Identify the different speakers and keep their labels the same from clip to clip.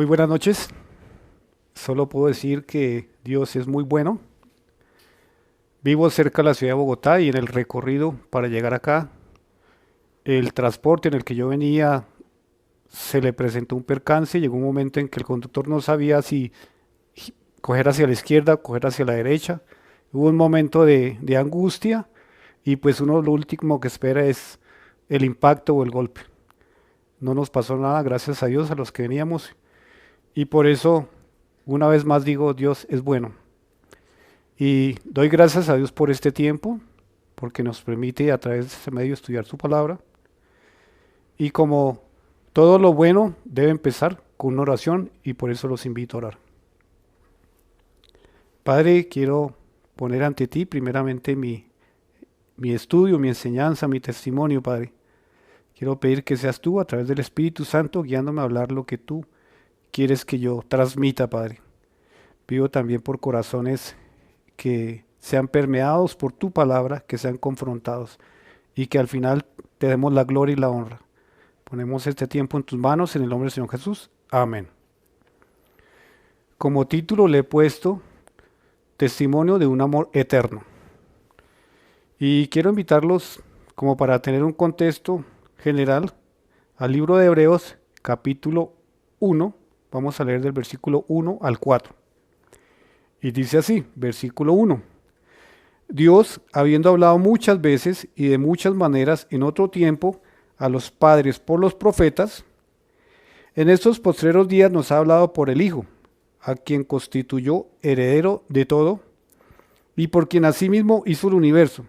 Speaker 1: Muy buenas noches. Solo puedo decir que Dios es muy bueno. Vivo cerca de la ciudad de Bogotá y en el recorrido para llegar acá, el transporte en el que yo venía se le presentó un percance. Llegó un momento en que el conductor no sabía si coger hacia la izquierda, coger hacia la derecha. Hubo un momento de angustia y pues uno lo último que espera es el impacto o el golpe. No nos pasó nada, gracias a Dios, a los que veníamos. Y por eso, una vez más digo, Dios es bueno. Y doy gracias a Dios por este tiempo, porque nos permite a través de este medio estudiar su palabra. Y como todo lo bueno debe empezar con una oración y por eso los invito a orar. Padre, quiero poner ante ti primeramente mi estudio, mi enseñanza, mi testimonio, Padre. Quiero pedir que seas tú a través del Espíritu Santo guiándome a hablar lo que tú quieres que yo transmita, Padre. Pido también por corazones que sean permeados por tu palabra, que sean confrontados y que al final te demos la gloria y la honra. Ponemos este tiempo en tus manos en el nombre del Señor Jesús. Amén. Como título le he puesto Testimonio de un amor eterno. Y quiero invitarlos, como para tener un contexto general, al libro de Hebreos, capítulo 1. Vamos a leer del versículo 1 al 4. Y dice así, versículo 1. Dios, habiendo hablado muchas veces y de muchas maneras en otro tiempo a los padres por los profetas, en estos postreros días nos ha hablado por el Hijo, a quien constituyó heredero de todo y por quien asimismo hizo el universo,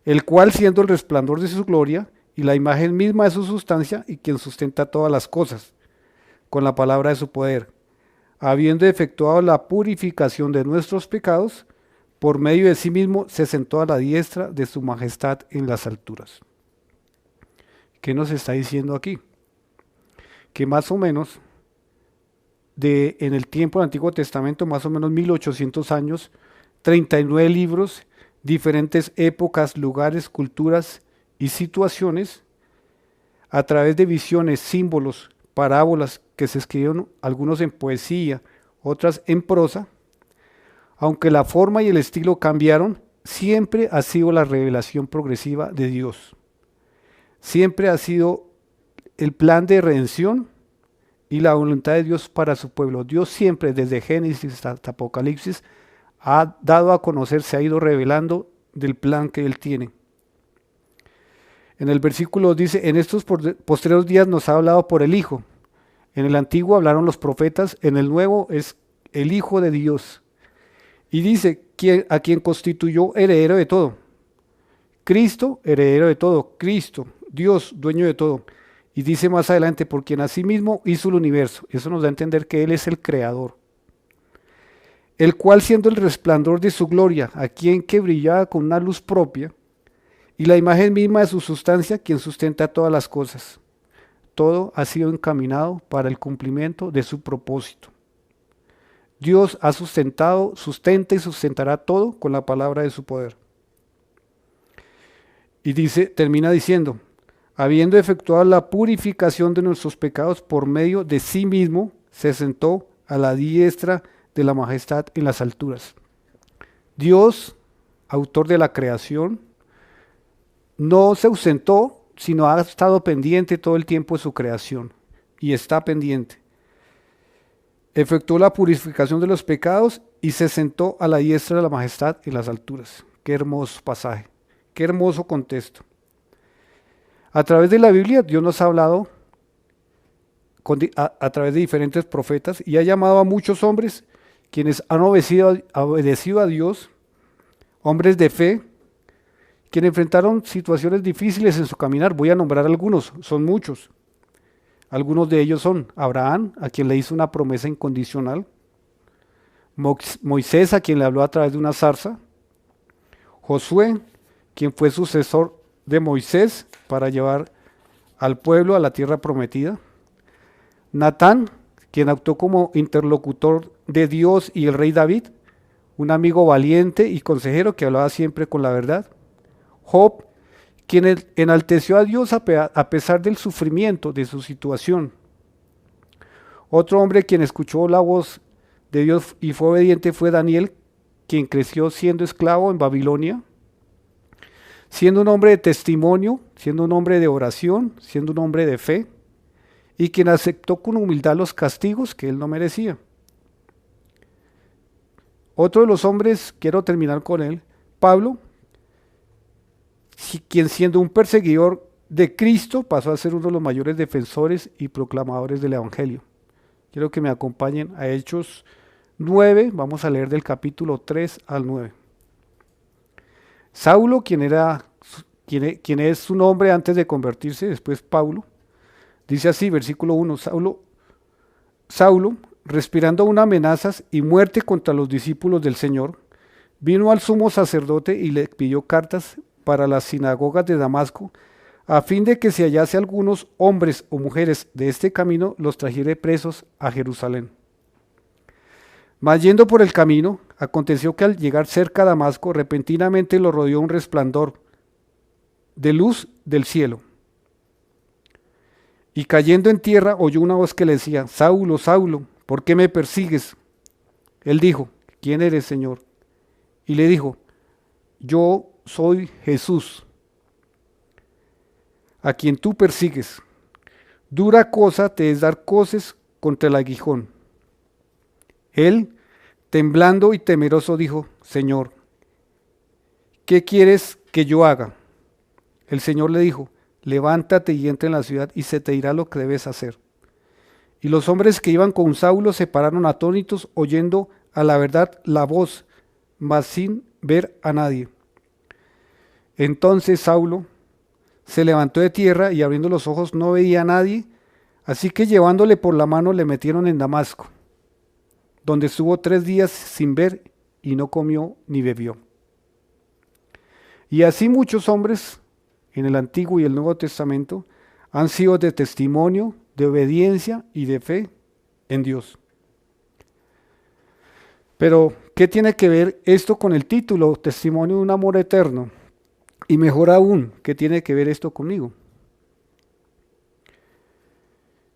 Speaker 1: el cual siendo el resplandor de su gloria y la imagen misma de su sustancia y quien sustenta todas las cosas, con la palabra de su poder, habiendo efectuado la purificación de nuestros pecados, por medio de sí mismo se sentó a la diestra de su majestad en las alturas. ¿Qué nos está diciendo aquí? Que más o menos en el tiempo del Antiguo Testamento, más o menos 1800 años, 39 libros, diferentes épocas, lugares, culturas y situaciones, a través de visiones, símbolos, parábolas que se escribieron, algunos en poesía, otras en prosa, aunque la forma y el estilo cambiaron, siempre ha sido la revelación progresiva de Dios. Siempre ha sido el plan de redención y la voluntad de Dios para su pueblo. Dios siempre, desde Génesis hasta Apocalipsis, ha dado a conocer, se ha ido revelando del plan que Él tiene. En el versículo dice, en estos postreros días nos ha hablado por el Hijo. En el antiguo hablaron los profetas, en el nuevo es el Hijo de Dios. Y dice, a quien constituyó heredero de todo. Cristo, heredero de todo. Cristo, Dios, dueño de todo. Y dice más adelante, por quien asimismo hizo el universo. Eso nos da a entender que Él es el creador. El cual siendo el resplandor de su gloria, a quien que brillaba con una luz propia, y la imagen misma de su sustancia, quien sustenta todas las cosas. Todo ha sido encaminado para el cumplimiento de su propósito. Dios ha sustentado, sustenta y sustentará todo con la palabra de su poder. Y dice, termina diciendo, habiendo efectuado la purificación de nuestros pecados por medio de sí mismo, se sentó a la diestra de la majestad en las alturas. Dios, autor de la creación, no se ausentó, sino ha estado pendiente todo el tiempo de su creación y está pendiente. Efectuó la purificación de los pecados y se sentó a la diestra de la majestad en las alturas. Qué hermoso pasaje, qué hermoso contexto. A través de la Biblia Dios nos ha hablado a través de diferentes profetas y ha llamado a muchos hombres quienes han obedecido a Dios, hombres de fe, quienes enfrentaron situaciones difíciles en su caminar. Voy a nombrar algunos, son muchos. Algunos de ellos son Abraham, a quien le hizo una promesa incondicional, Moisés, a quien le habló a través de una zarza, Josué, quien fue sucesor de Moisés para llevar al pueblo a la tierra prometida, Natán, quien actuó como interlocutor de Dios y el rey David, un amigo valiente y consejero que hablaba siempre con la verdad, Job, quien enalteció a Dios a pesar del sufrimiento de su situación. Otro hombre quien escuchó la voz de Dios y fue obediente fue Daniel, quien creció siendo esclavo en Babilonia, siendo un hombre de testimonio, siendo un hombre de oración, siendo un hombre de fe, y quien aceptó con humildad los castigos que él no merecía. Otro de los hombres, quiero terminar con él, Pablo, quien siendo un perseguidor de Cristo pasó a ser uno de los mayores defensores y proclamadores del Evangelio. Quiero que me acompañen a Hechos 9, vamos a leer del capítulo 3 al 9. Saulo, quien es su nombre antes de convertirse, después Pablo, dice así, versículo 1, Saulo, respirando aún amenazas y muerte contra los discípulos del Señor, vino al sumo sacerdote y le pidió cartas para las sinagogas de Damasco, a fin de que si hallase algunos hombres o mujeres de este camino, los trajere presos a Jerusalén. Mas yendo por el camino, aconteció que al llegar cerca a Damasco, repentinamente lo rodeó un resplandor de luz del cielo. Y cayendo en tierra, oyó una voz que le decía, Saulo, Saulo, ¿por qué me persigues? Él dijo, ¿quién eres, Señor? Y le dijo, yo soy Jesús, a quien tú persigues. Dura cosa te es dar coces contra el aguijón. Él, temblando y temeroso, dijo, Señor, ¿qué quieres que yo haga? El Señor le dijo, levántate y entra en la ciudad y se te dirá lo que debes hacer. Y los hombres que iban con Saulo se pararon atónitos, oyendo a la verdad la voz, mas sin ver a nadie. Entonces Saulo se levantó de tierra y abriendo los ojos no veía a nadie, así que llevándole por la mano le metieron en Damasco, donde estuvo 3 días sin ver y no comió ni bebió. Y así muchos hombres en el Antiguo y el Nuevo Testamento han sido de testimonio, de obediencia y de fe en Dios. Pero, ¿qué tiene que ver esto con el título, Testimonio de un amor eterno? Y mejor aún, ¿qué tiene que ver esto conmigo?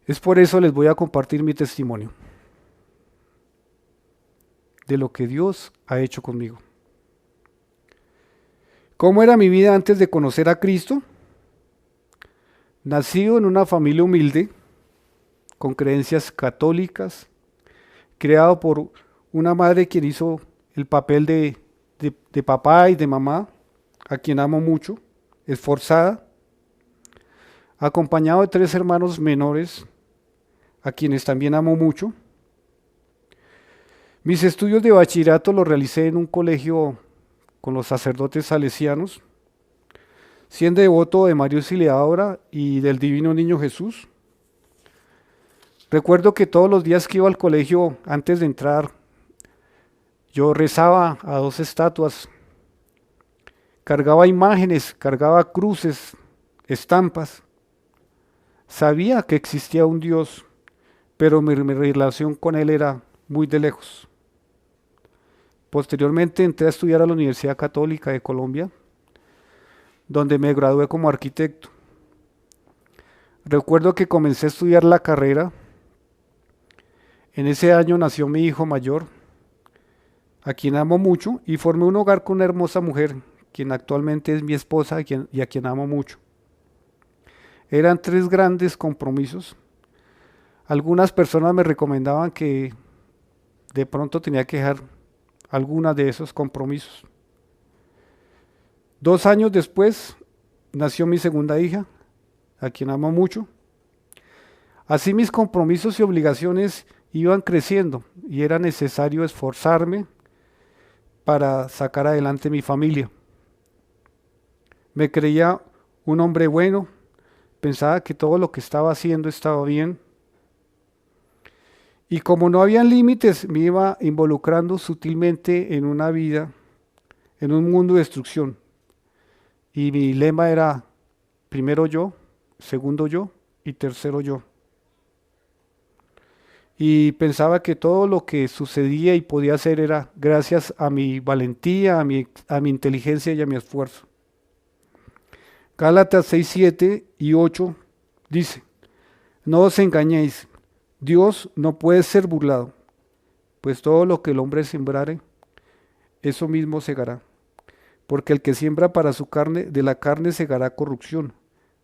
Speaker 1: Es por eso les voy a compartir mi testimonio de lo que Dios ha hecho conmigo. ¿Cómo era mi vida antes de conocer a Cristo? Nacido en una familia humilde, con creencias católicas, criado por una madre quien hizo el papel de papá y de mamá, a quien amo mucho, esforzada, acompañado de 3 hermanos menores, a quienes también amo mucho. Mis estudios de bachillerato los realicé en un colegio con los sacerdotes salesianos, siendo devoto de María Auxiliadora y del Divino Niño Jesús. Recuerdo que todos los días que iba al colegio, antes de entrar, yo rezaba a 2 estatuas, cargaba imágenes, cargaba cruces, estampas. Sabía que existía un Dios, pero mi relación con Él era muy de lejos. Posteriormente entré a estudiar a la Universidad Católica de Colombia, donde me gradué como arquitecto. Recuerdo que comencé a estudiar la carrera. En ese año nació mi hijo mayor, a quien amo mucho, y formé un hogar con una hermosa mujer, quien actualmente es mi esposa y a quien amo mucho. Eran 3 grandes compromisos. Algunas personas me recomendaban que de pronto tenía que dejar algunas de esos compromisos. 2 años después nació mi segunda hija, a quien amo mucho. Así mis compromisos y obligaciones iban creciendo y era necesario esforzarme para sacar adelante mi familia. Me creía un hombre bueno, pensaba que todo lo que estaba haciendo estaba bien. Y como no habían límites, me iba involucrando sutilmente en una vida, en un mundo de destrucción. Y mi lema era, primero yo, segundo yo y tercero yo. Y pensaba que todo lo que sucedía y podía hacer era gracias a mi valentía, a mi inteligencia y a mi esfuerzo. Gálatas 6, 7 y 8 dice, no os engañéis, Dios no puede ser burlado, pues todo lo que el hombre sembrare, eso mismo segará. Porque el que siembra para su carne, de la carne segará corrupción,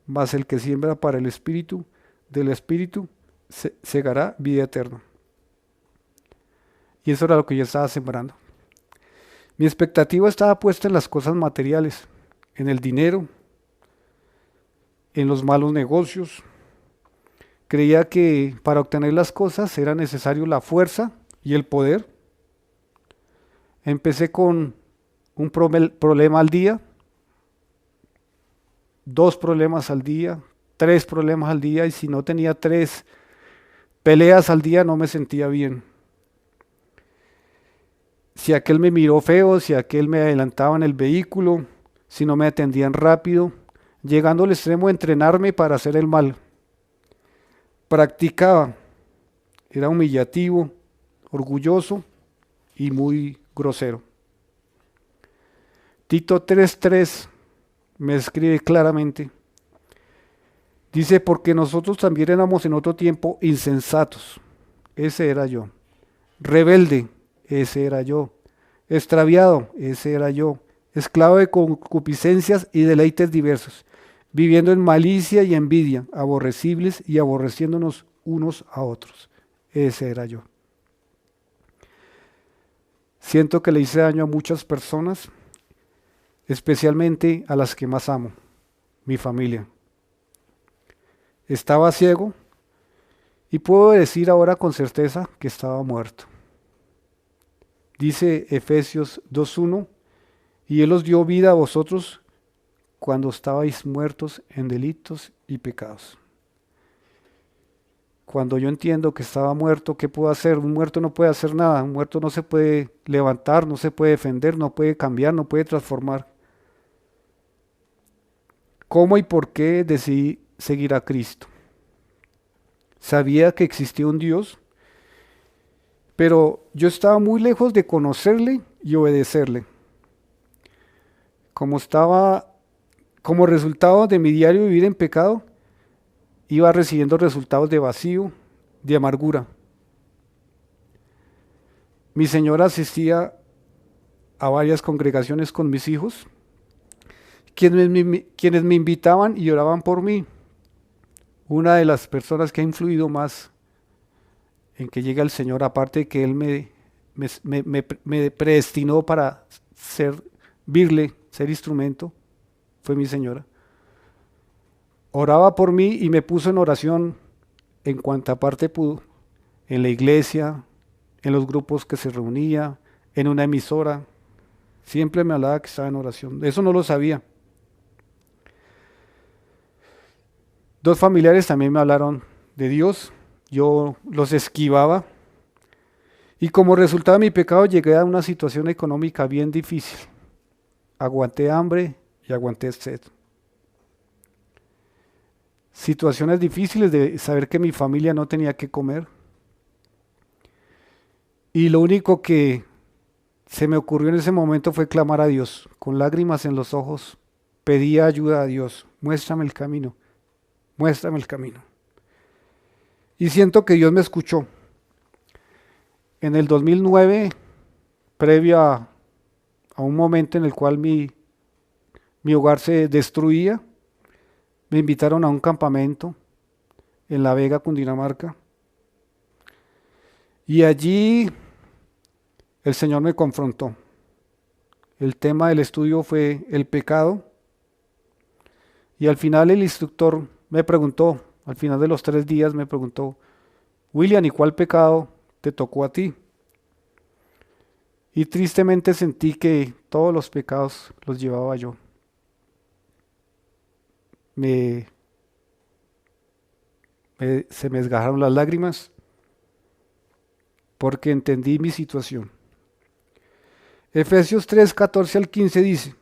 Speaker 1: mas el que siembra para el espíritu, del espíritu segará vida eterna. Y eso era lo que yo estaba sembrando. Mi expectativa estaba puesta en las cosas materiales, en el dinero, en los malos negocios. Creía que para obtener las cosas era necesario la fuerza y el poder. Empecé con un problema al día, 2 problemas al día, 3 problemas al día, y si no tenía 3 peleas al día no me sentía bien. Si aquel me miró feo, si aquel me adelantaba en el vehículo, si no me atendían rápido, llegando al extremo de entrenarme para hacer el mal. Practicaba, era humillativo, orgulloso y muy grosero. Tito 3:3 me escribe claramente. Dice, porque nosotros también éramos en otro tiempo insensatos. Ese era yo. Rebelde, ese era yo. Extraviado, ese era yo. Esclavo de concupiscencias y deleites diversos. Viviendo en malicia y envidia, aborrecibles y aborreciéndonos unos a otros. Ese era yo. Siento que le hice daño a muchas personas, especialmente a las que más amo, mi familia. Estaba ciego y puedo decir ahora con certeza que estaba muerto. Dice Efesios 2:1, y Él os dio vida a vosotros cuando estabais muertos en delitos y pecados. Cuando yo entiendo que estaba muerto, ¿qué puedo hacer? Un muerto no puede hacer nada, un muerto no se puede levantar, no se puede defender, no puede cambiar, no puede transformar. ¿Cómo y por qué decidí seguir a Cristo? Sabía que existía un Dios, pero yo estaba muy lejos de conocerle y obedecerle. Como resultado de mi diario vivir en pecado, iba recibiendo resultados de vacío, de amargura. Mi señora asistía a varias congregaciones con mis hijos, quienes me invitaban y oraban por mí. Una de las personas que ha influido más en que llegue al Señor, aparte de que Él me predestinó para servirle, ser instrumento, fue mi señora. Oraba por mí y me puso en oración en cuanta parte pudo, en la iglesia, en los grupos que se reunía, en una emisora. Siempre me hablaba que estaba en oración. Eso no lo sabía. 2 familiares también me hablaron de Dios. Yo los esquivaba. Y como resultado de mi pecado llegué a una situación económica bien difícil. Aguanté hambre y aguanté sed. Situaciones difíciles de saber que mi familia no tenía que comer. Y lo único que se me ocurrió en ese momento fue clamar a Dios. Con lágrimas en los ojos, pedía ayuda a Dios. Muéstrame el camino. Muéstrame el camino. Y siento que Dios me escuchó. En el 2009, previo a un momento en el cual mi hogar se destruía, me invitaron a un campamento en La Vega, Cundinamarca. Y allí el Señor me confrontó. El tema del estudio fue el pecado. Y al final el instructor me preguntó, al final de los 3 días me preguntó, William, ¿y cuál pecado te tocó a ti? Y tristemente sentí que todos los pecados los llevaba yo. Se me desgarraron las lágrimas porque entendí mi situación. Efesios 3:14-15 dice,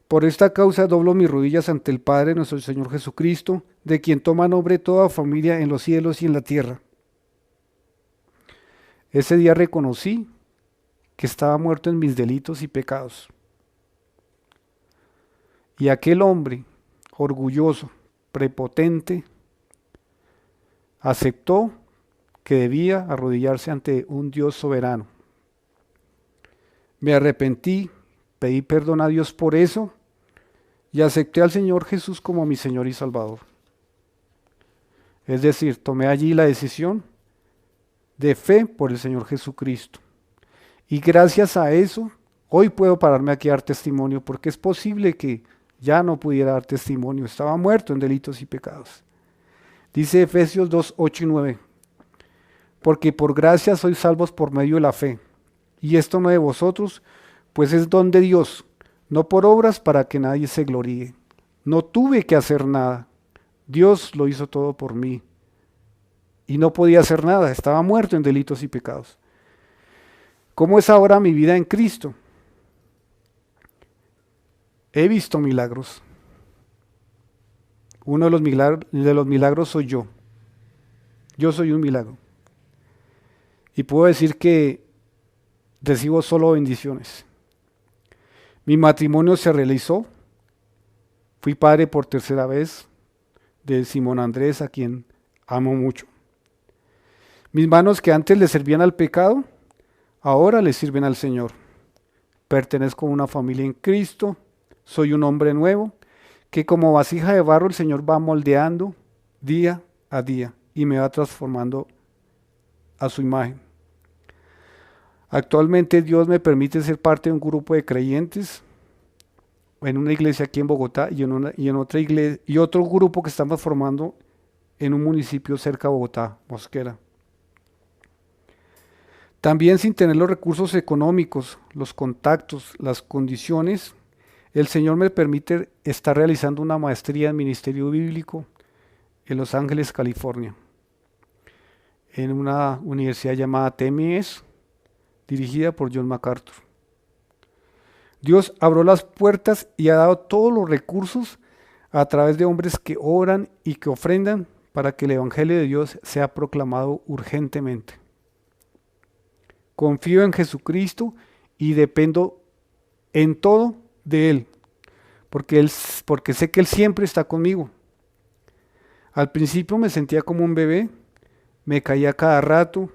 Speaker 1: por esta causa doblo mis rodillas ante el Padre nuestro Señor Jesucristo, de quien toma nombre toda familia en los cielos y en la tierra. Ese día reconocí que estaba muerto en mis delitos y pecados. Y aquel hombre orgulloso, prepotente, aceptó que debía arrodillarse ante un Dios soberano. Me arrepentí, pedí perdón a Dios por eso y acepté al Señor Jesús como mi Señor y Salvador. Es decir, tomé allí la decisión de fe por el Señor Jesucristo. Y gracias a eso, hoy puedo pararme aquí a dar testimonio, porque es posible que ya no pudiera dar testimonio. Estaba muerto en delitos y pecados. Dice Efesios 2, 8 y 9. Porque por gracia sois salvos por medio de la fe. Y esto no de vosotros, pues es don de Dios, no por obras para que nadie se gloríe. No tuve que hacer nada. Dios lo hizo todo por mí. Y no podía hacer nada, estaba muerto en delitos y pecados. ¿Cómo es ahora mi vida en Cristo? He visto milagros. Uno de los milagros soy yo. Yo soy un milagro. Y puedo decir que recibo solo bendiciones. Mi matrimonio se realizó. Fui padre por tercera vez de Simón Andrés, a quien amo mucho. Mis manos que antes le servían al pecado, ahora le sirven al Señor. Pertenezco a una familia en Cristo. Soy un hombre nuevo que como vasija de barro el Señor va moldeando día a día y me va transformando a su imagen. Actualmente Dios me permite ser parte de un grupo de creyentes en una iglesia aquí en Bogotá y en otra iglesia y otro grupo que estamos formando en un municipio cerca de Bogotá, Mosquera. También sin tener los recursos económicos, los contactos, las condiciones, el Señor me permite estar realizando una maestría en Ministerio Bíblico en Los Ángeles, California, en una universidad llamada TMS, dirigida por John MacArthur. Dios abrió las puertas y ha dado todos los recursos a través de hombres que oran y que ofrendan para que el Evangelio de Dios sea proclamado urgentemente. Confío en Jesucristo y dependo en todo de Él, porque sé que Él siempre está conmigo. Al principio me sentía como un bebé, me caía cada rato,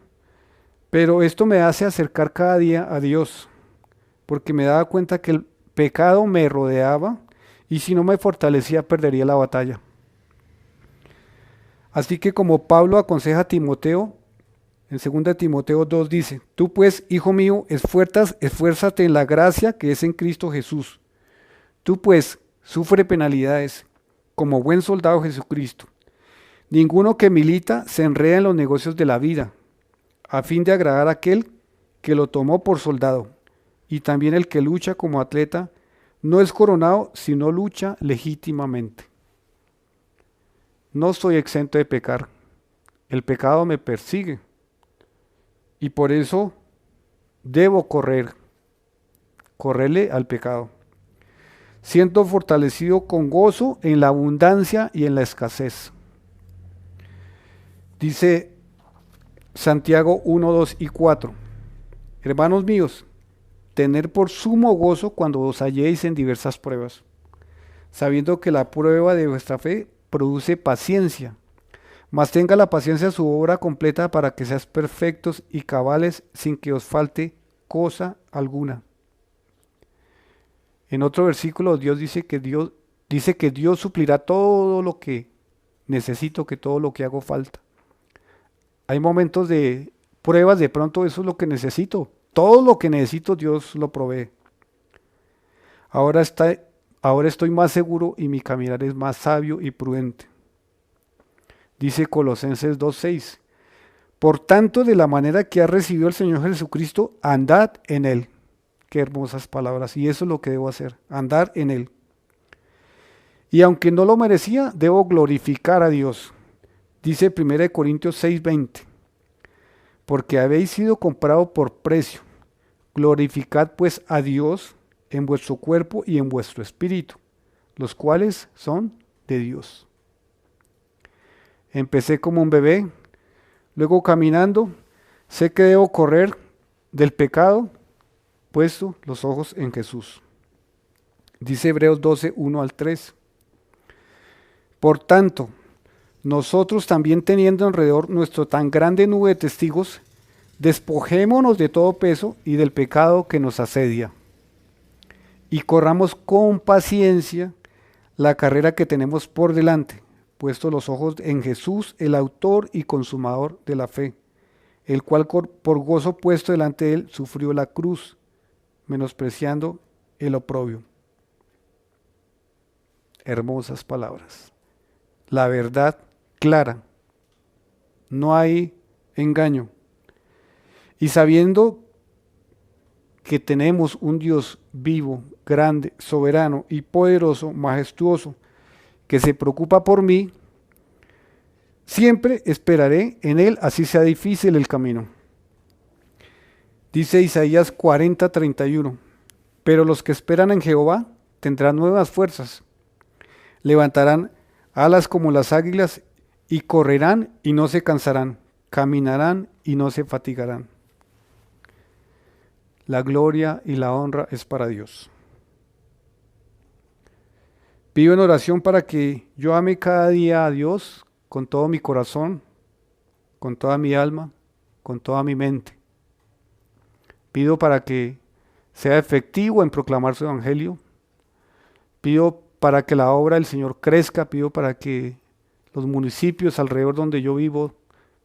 Speaker 1: pero esto me hace acercar cada día a Dios, porque me daba cuenta que el pecado me rodeaba y si no me fortalecía perdería la batalla. Así que como Pablo aconseja a Timoteo, en 2 Timoteo 2 dice, tú pues, hijo mío, esfuérzate en la gracia que es en Cristo Jesús. Tú pues, sufre penalidades como buen soldado de Jesucristo. Ninguno que milita se enreda en los negocios de la vida, a fin de agradar a aquel que lo tomó por soldado. Y también el que lucha como atleta no es coronado, sino lucha legítimamente. No soy exento de pecar. El pecado me persigue. Y por eso debo correrle al pecado. Siendo fortalecido con gozo en la abundancia y en la escasez. Dice Santiago 1, 2 y 4. Hermanos míos, tener por sumo gozo cuando os halléis en diversas pruebas, sabiendo que la prueba de vuestra fe produce paciencia. Mas tenga la paciencia su obra completa para que seáis perfectos y cabales sin que os falte cosa alguna. En otro versículo Dios dice que Dios suplirá todo lo que necesito, que todo lo que hago falta. Hay momentos de pruebas, de pronto eso es lo que necesito. Todo lo que necesito Dios lo provee. Ahora estoy más seguro y mi caminar es más sabio y prudente. Dice Colosenses 2:6. Por tanto, de la manera que ha recibido el Señor Jesucristo, andad en Él. Qué hermosas palabras. Y eso es lo que debo hacer, andar en Él. Y aunque no lo merecía, debo glorificar a Dios. Dice 1 Corintios 6:20. Porque habéis sido comprado por precio. Glorificad pues a Dios en vuestro cuerpo y en vuestro espíritu, los cuales son de Dios. Empecé como un bebé, luego caminando, sé que debo correr del pecado, puesto los ojos en Jesús. Dice Hebreos 12, 1 al 3. Por tanto, nosotros también teniendo alrededor nuestro tan grande nube de testigos, despojémonos de todo peso y del pecado que nos asedia, y corramos con paciencia la carrera que tenemos por delante, puestos los ojos en Jesús, el autor y consumador de la fe, el cual por gozo puesto delante de él sufrió la cruz, menospreciando el oprobio. Hermosas palabras. La verdad clara. No hay engaño. Y sabiendo que tenemos un Dios vivo, grande, soberano y poderoso, majestuoso, que se preocupa por mí, siempre esperaré en Él, así sea difícil el camino. Dice Isaías 40:31, pero los que esperan en Jehová tendrán nuevas fuerzas, levantarán alas como las águilas y correrán y no se cansarán, caminarán y no se fatigarán. La gloria y la honra es para Dios. Pido en oración para que yo ame cada día a Dios con todo mi corazón, con toda mi alma, con toda mi mente. Pido para que sea efectivo en proclamar su evangelio. Pido para que la obra del Señor crezca. Pido para que los municipios alrededor donde yo vivo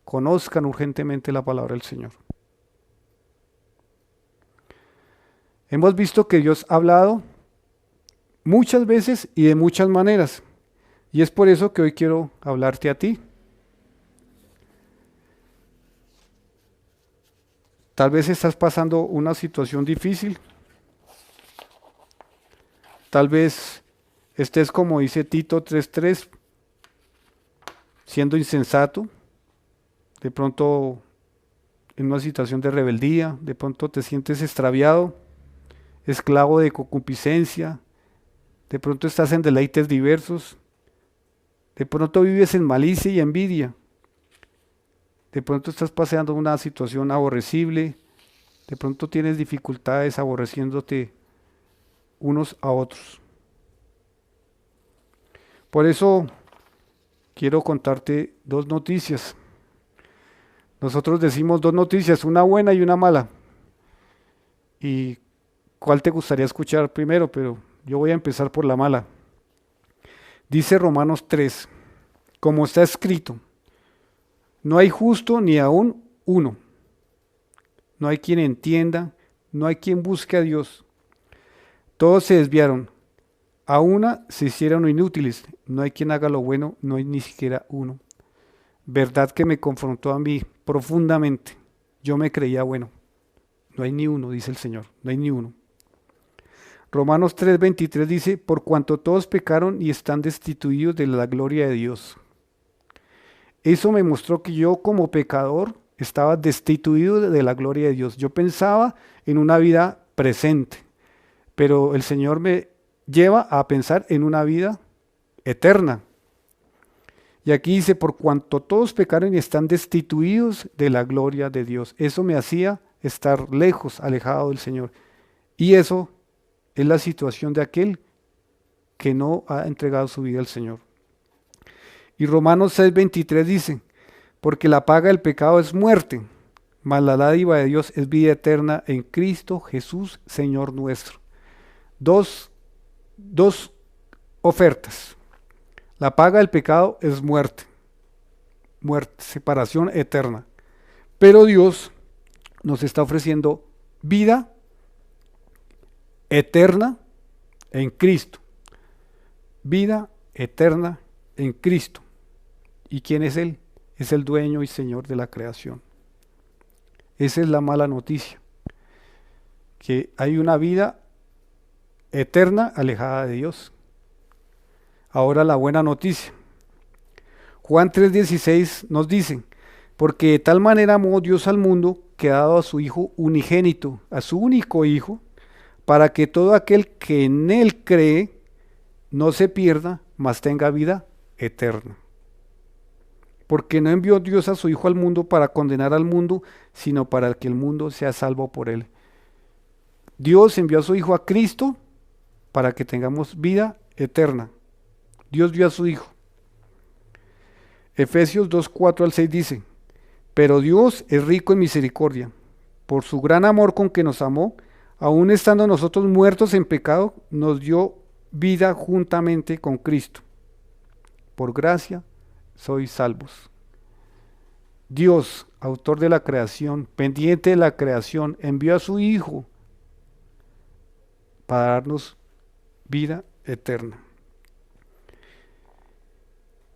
Speaker 1: conozcan urgentemente la palabra del Señor. Hemos visto que Dios ha hablado muchas veces y de muchas maneras. Y es por eso que hoy quiero hablarte a ti. Tal vez estás pasando una situación difícil. Tal vez estés, como dice Tito 3:3, siendo insensato. De pronto en una situación de rebeldía. De pronto te sientes extraviado, esclavo de concupiscencia. De pronto estás en deleites diversos. De pronto vives en malicia y envidia. De pronto estás pasando una situación aborrecible. De pronto tienes dificultades aborreciéndote unos a otros. Por eso quiero contarte dos noticias. Nosotros decimos dos noticias, una buena y una mala. ¿Y cuál te gustaría escuchar primero? Pero yo voy a empezar por la mala. Dice Romanos 3, como está escrito, no hay justo ni aún uno. No hay quien entienda, no hay quien busque a Dios. Todos se desviaron, a una se hicieron inútiles. No hay quien haga lo bueno, no hay ni siquiera uno. Verdad que me confrontó a mí profundamente. Yo me creía bueno. No hay ni uno, dice el Señor, no hay ni uno. Romanos 3:23 dice, por cuanto todos pecaron y están destituidos de la gloria de Dios. Eso me mostró que yo como pecador estaba destituido de la gloria de Dios. Yo pensaba en una vida presente, pero el Señor me lleva a pensar en una vida eterna. Y aquí dice, por cuanto todos pecaron y están destituidos de la gloria de Dios. Eso me hacía estar lejos, alejado del Señor. Y eso es la situación de aquel que no ha entregado su vida al Señor. Y Romanos 6:23 dice, porque la paga del pecado es muerte, mas la dádiva de Dios es vida eterna en Cristo Jesús, Señor nuestro. Dos ofertas. La paga del pecado es muerte, separación eterna. Pero Dios nos está ofreciendo vida eterna en Cristo. Vida eterna en Cristo. ¿Y quién es Él? Es el dueño y Señor de la creación. Esa es la mala noticia, que hay una vida eterna alejada de Dios. Ahora la buena noticia. Juan 3:16 nos dice, porque de tal manera amó Dios al mundo que ha dado a su Hijo unigénito, a su único Hijo, para que todo aquel que en Él cree no se pierda, mas tenga vida eterna. Porque no envió Dios a su Hijo al mundo para condenar al mundo, sino para que el mundo sea salvo por Él. Dios envió a su Hijo a Cristo para que tengamos vida eterna. Dios dio a su Hijo. Efesios 2, 4 al 6 dice, pero Dios es rico en misericordia, por su gran amor con que nos amó, aun estando nosotros muertos en pecado, nos dio vida juntamente con Cristo. Por gracia sois salvos. Dios, autor de la creación, pendiente de la creación, envió a su Hijo para darnos vida eterna.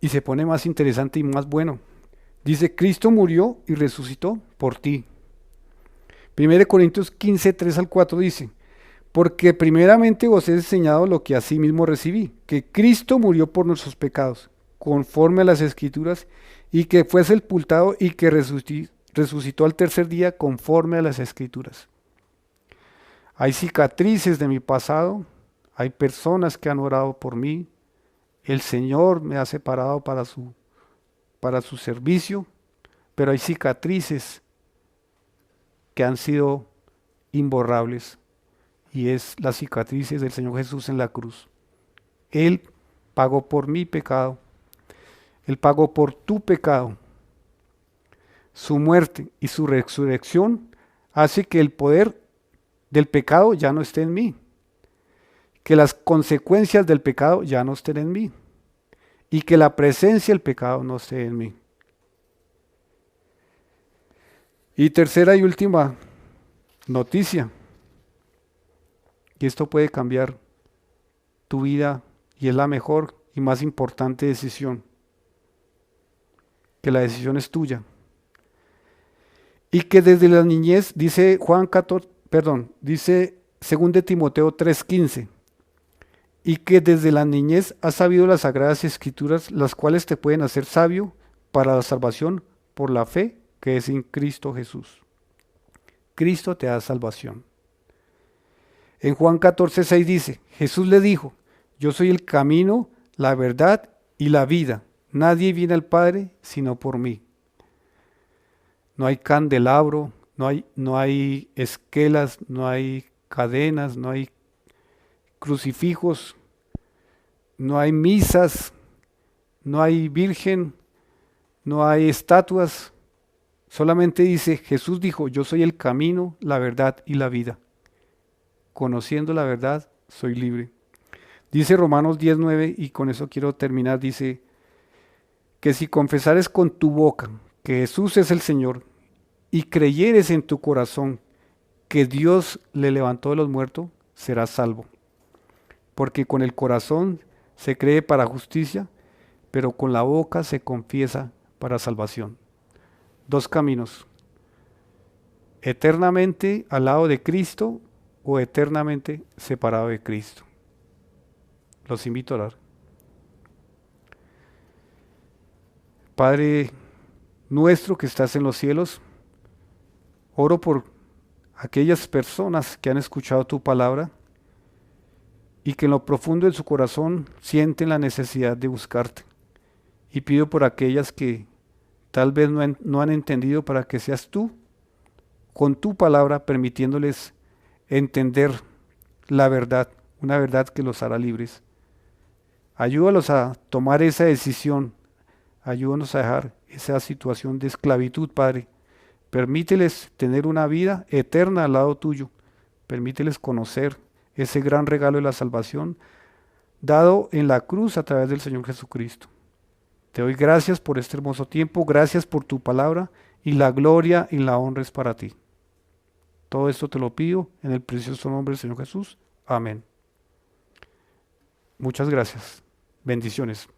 Speaker 1: Y se pone más interesante y más bueno. Dice, Cristo murió y resucitó por ti. 1 Corintios 15, 3 al 4 dice, porque primeramente os he enseñado lo que asimismo recibí, que Cristo murió por nuestros pecados, conforme a las Escrituras, y que fue sepultado y que resucitó al tercer día, conforme a las Escrituras. Hay cicatrices de mi pasado, hay personas que han orado por mí, el Señor me ha separado para su servicio, pero hay cicatrices que han sido imborrables, y es las cicatrices del Señor Jesús en la cruz. Él pagó por mi pecado, Él pagó por tu pecado. Su muerte y su resurrección hace que el poder del pecado ya no esté en mí, que las consecuencias del pecado ya no estén en mí, y que la presencia del pecado no esté en mí. Y tercera y última noticia, y esto puede cambiar tu vida y es la mejor y más importante decisión, que la decisión es tuya. Y que desde la niñez, dice dice 2 Timoteo 3:15, y que desde la niñez has sabido las sagradas escrituras, las cuales te pueden hacer sabio para la salvación por la fe que es en Cristo Jesús. Cristo te da salvación. En Juan 14:6 dice, Jesús le dijo, yo soy el camino, la verdad y la vida. Nadie viene al Padre sino por mí. No hay candelabro, no hay esquelas, no hay cadenas, no hay crucifijos, no hay misas, no hay virgen, no hay estatuas. Solamente dice, Jesús dijo, yo soy el camino, la verdad y la vida. Conociendo la verdad, soy libre. Dice Romanos 10:9, y con eso quiero terminar, dice que si confesares con tu boca que Jesús es el Señor y creyeres en tu corazón que Dios le levantó de los muertos, serás salvo. Porque con el corazón se cree para justicia, pero con la boca se confiesa para salvación. Dos caminos: eternamente al lado de Cristo o eternamente separado de Cristo. Los invito a orar. Padre nuestro que estás en los cielos, oro por aquellas personas que han escuchado tu palabra y que en lo profundo de su corazón sienten la necesidad de buscarte. Y pido por aquellas que tal vez no han entendido, para que seas tú, con tu palabra, permitiéndoles entender la verdad, una verdad que los hará libres. Ayúdalos a tomar esa decisión, ayúdanos a dejar esa situación de esclavitud, Padre. Permíteles tener una vida eterna al lado tuyo. Permíteles conocer ese gran regalo de la salvación dado en la cruz a través del Señor Jesucristo. Te doy gracias por este hermoso tiempo, gracias por tu palabra, y la gloria y la honra es para ti. Todo esto te lo pido en el precioso nombre del Señor Jesús. Amén. Muchas gracias. Bendiciones.